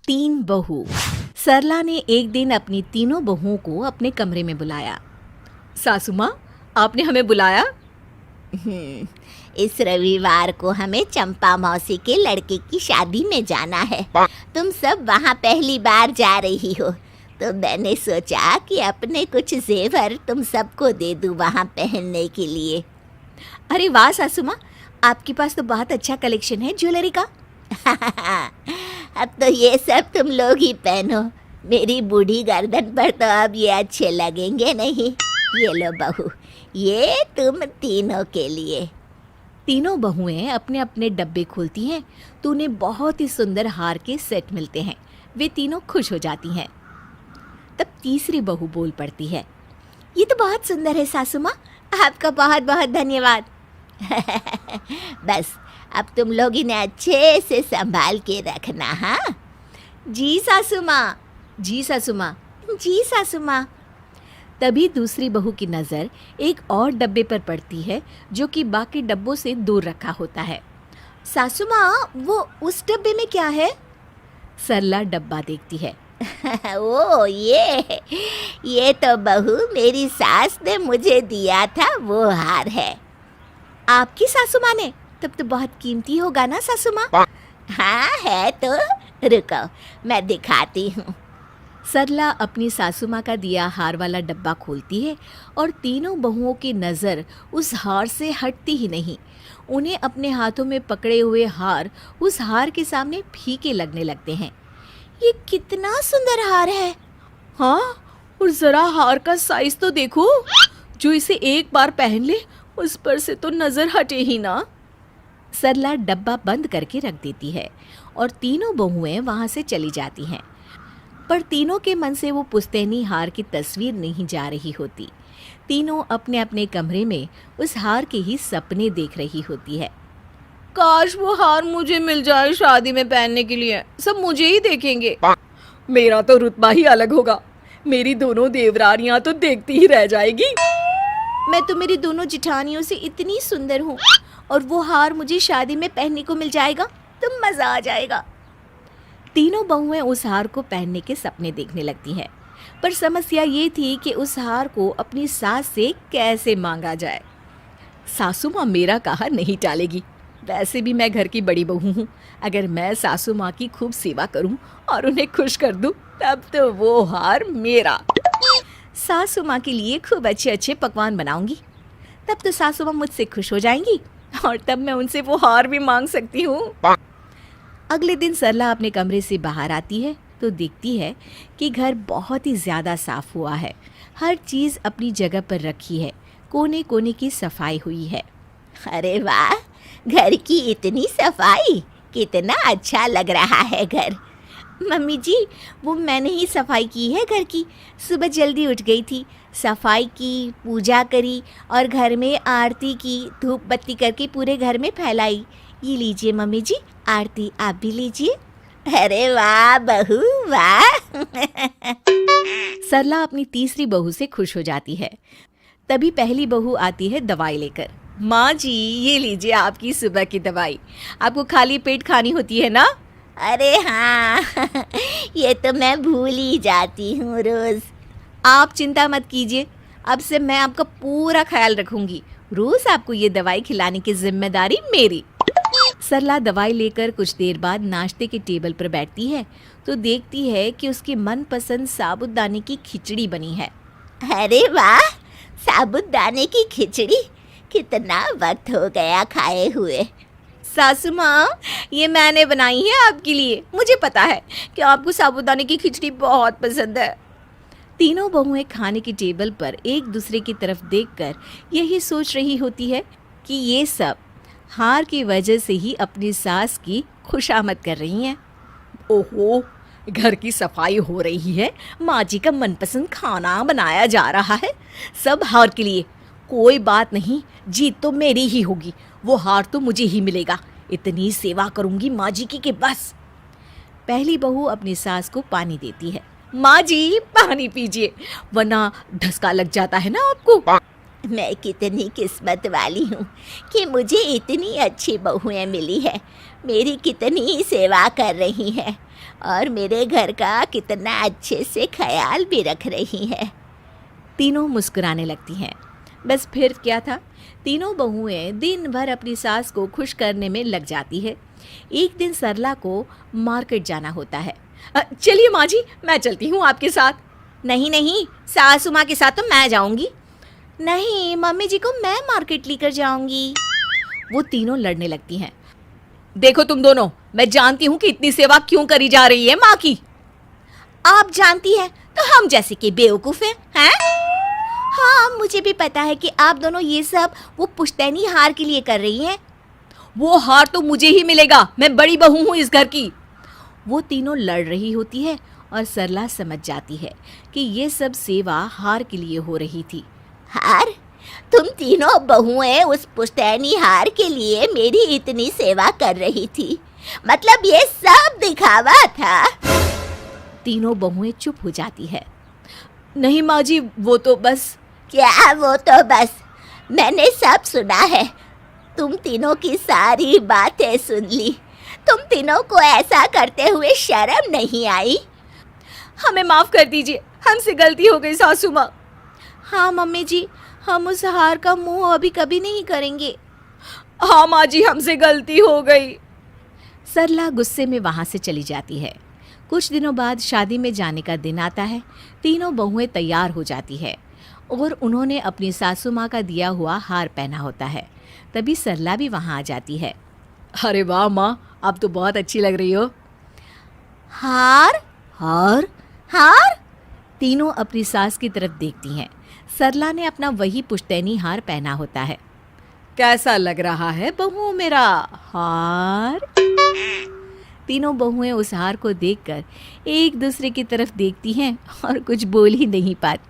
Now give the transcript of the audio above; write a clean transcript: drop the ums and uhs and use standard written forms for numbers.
तीन बहू। सरला ने एक दिन अपनी तीनों बहुओं को अपने कमरे में बुलाया। सासू माँ, आपने हमें बुलाया? इस रविवार को हमें चंपा मौसी के लड़के की शादी में जाना है। तुम सब वहाँ पहली बार जा रही हो, तो मैंने सोचा कि अपने कुछ जेवर तुम सबको दे दूँ वहाँ पहनने के लिए। अरे वाह सासू माँ, आपके पास तो बहुत अच्छा कलेक्शन है ज्वेलरी का। अब तो ये सब तुम लोग ही पहनो, मेरी बूढ़ी गर्दन पर तो अब ये अच्छे लगेंगे नहीं। ये लो बहू, ये तुम तीनों के लिए। तीनों बहुएं अपने अपने डब्बे खोलती हैं तो उन्हें बहुत ही सुंदर हार के सेट मिलते हैं। वे तीनों खुश हो जाती हैं। तब तीसरी बहू बोल पड़ती है, ये तो बहुत सुंदर है सासू माँ, आपका बहुत बहुत धन्यवाद। बस अब तुम लोग इन्हें अच्छे से संभाल के रखना। हाँ जी सासू माँ। जी सासू माँ। जी सासू माँ। तभी दूसरी बहू की नज़र एक और डब्बे पर पड़ती है जो कि बाकी डब्बों से दूर रखा होता है। सासू माँ, वो उस डब्बे में क्या है? सरला डब्बा देखती है। ओ ये तो बहू मेरी सास ने मुझे दिया था, वो हार है। आपकी सासू माँ ने? तब तो बहुत कीमती होगा ना सासू माँ? हाँ है तो, रुको मैं दिखाती हूँ। सरला अपनी सासू माँ का दिया हार वाला डब्बा खोलती है और तीनों बहुओं की नज़र उस हार से हटती ही नहीं। उन्हें अपने हाथों में पकड़े हुए हार उस हार के सामने फीके लगने लगते हैं। ये कितना सुंदर हार है। हाँ, और ज़रा हार का साइज तो देखो, जो इसे एक बार पहन ले उस पर से तो नज़र हटे ही ना। सरला डब्बा बंद करके रख देती है और तीनों बहुएं वहाँ से चली जाती हैं। पर तीनों के मन से वो पुश्तैनी हार की तस्वीर नहीं जा रही होती। तीनों अपने अपने कमरे में उस हार के ही सपने देख रही होती है। काश वो हार मुझे मिल जाए शादी में पहनने के लिए, सब मुझे ही देखेंगे। मेरा तो रुतबा ही अलग होगा, मेरी दोनों देवरानियां तो देखती ही रह जाएगी। मैं तो मेरी दोनों जिठानियों से इतनी सुंदर हूँ, और वो हार मुझे शादी में पहनने को मिल जाएगा तो मज़ा आ जाएगा। तीनों बहुएं उस हार को पहनने के सपने देखने लगती हैं, पर समस्या ये थी कि उस हार को अपनी सास से कैसे मांगा जाए। सासू माँ मेरा कहा नहीं टालेगी, वैसे भी मैं घर की बड़ी बहू हूँ। अगर मैं सासू माँ की खूब सेवा करूँ और उन्हें खुश कर दूँ, तब तो वो हार मेरा। सासू माँ के लिए खूब अच्छे अच्छे पकवान बनाऊंगी, तब तो सासू माँ मुझसे खुश हो जाएंगी और तब मैं उनसे वो हार भी मांग सकती हूँ। अगले दिन सरला अपने कमरे से बाहर आती है तो देखती है कि घर बहुत ही ज़्यादा साफ हुआ है। हर चीज़ अपनी जगह पर रखी है, कोने कोने की सफाई हुई है। अरे वाह, घर की इतनी सफाई, कितना अच्छा लग रहा है घर। मम्मी जी, वो मैंने ही सफाई की है घर की। सुबह जल्दी उठ गई थी, सफाई की, पूजा करी और घर में आरती की, धूप बत्ती करके पूरे घर में फैलाई। ये लीजिए मम्मी जी, आरती आप भी लीजिए। अरे वाह बहू वाह। सरला अपनी तीसरी बहू से खुश हो जाती है। तभी पहली बहू आती है दवाई लेकर। माँ जी, ये लीजिए आपकी सुबह की दवाई, आपको खाली पेट खानी होती है ना? अरे हाँ, ये तो मैं भूल ही जाती हूँ रोज़। आप चिंता मत कीजिए, अब से मैं आपका पूरा ख्याल रखूंगी। रोज़ आपको ये दवाई खिलाने की जिम्मेदारी मेरी। सरला दवाई लेकर कुछ देर बाद नाश्ते के टेबल पर बैठती है तो देखती है कि उसकी मनपसंद साबूदाने की खिचड़ी बनी है। अरे वाह, साबूदाने की खिचड़ी, कितना वक्त हो गया खाए हुए। सासू माँ, ये मैंने बनाई है आपके लिए। मुझे पता है कि आपको साबूदाने की खिचड़ी बहुत पसंद है। तीनों बहुएं खाने की टेबल पर एक दूसरे की तरफ देखकर यही सोच रही होती है कि ये सब हार की वजह से ही अपनी सास की खुशामद कर रही हैं। ओहो, घर की सफाई हो रही है, माँ जी का मनपसंद खाना बनाया जा रहा है, सब हार के लिए। कोई बात नहीं, जीत तो मेरी ही होगी, वो हार तो मुझे ही मिलेगा। इतनी सेवा करूंगी माँ जी की कि बस। पहली बहू अपनी सास को पानी देती है। माँ जी, पानी पीजिए, वरना ढसका लग जाता है ना आपको। मैं कितनी किस्मत वाली हूँ कि मुझे इतनी अच्छी बहुएं मिली है। मेरी कितनी सेवा कर रही हैं और मेरे घर का कितना अच्छे से ख्याल भी रख रही है। तीनों मुस्कुराने लगती हैं। बस फिर क्या था, तीनों बहुएं दिन भर अपनी सास को खुश करने में लग जाती है। एक दिन सरला को मार्केट जाना होता है। चलिए माँ जी, मैं चलती हूँ आपके साथ। नहीं नहीं, सासू माँ के साथ तो मैं जाऊंगी। नहीं, मम्मी जी को मैं मार्केट लेकर जाऊंगी। वो तीनों लड़ने लगती हैं। देखो तुम दोनों, मैं जानती हूँ कि इतनी सेवा क्यों करी जा रही है माँ की। आप जानती हैं तो हम जैसे कि बेवकूफ हैं? हाँ, मुझे भी पता है कि आप दोनों ये सब वो पुश्तैनी हार के लिए कर रही हैं। वो हार तो मुझे ही मिलेगा, मैं बड़ी बहू हूँ इस घर की। वो तीनों लड़ रही होती है और सरला समझ जाती है कि ये सब सेवा हार के लिए हो रही थी। हार? तुम तीनों बहुएं उस पुश्तैनी हार के लिए मेरी इतनी सेवा कर रही थी, मतलब ये सब दिखावा था? तीनों बहुएं चुप हो जाती है। नहीं माँ जी, वो तो बस। क्या वो तो बस? मैंने सब सुना है। तुम तीनों की सारी बातें सुन ली। तुम तीनों को ऐसा करते हुए शर्म नहीं आई? हमें माफ कर दीजिए, हमसे गलती हो गई सासू माँ। हाँ मम्मी जी, हम उस हार का मुंह अभी कभी नहीं करेंगे। हाँ माँ जी, हमसे गलती हो गई। सरला गुस्से में वहाँ से चली जाती है। कुछ दिनों बाद शादी में जाने का दिन आता है। तीनों बहुएं तैयार हो जाती है और उन्होंने अपनी सासू माँ का दिया हुआ हार पहना होता है। तभी सरला भी वहाँ आ जाती है। अरे वाह माँ, आप तो बहुत अच्छी लग रही हो। हार? हार? हार? तीनों अपनी सास की तरफ देखती हैं। सरला ने अपना वही पुश्तैनी हार पहना होता है। कैसा लग रहा है बहू मेरा हार? तीनों बहुएं उस हार को देखकर एक दूसरे की तरफ देखती हैं और कुछ बोल ही नहीं पाती।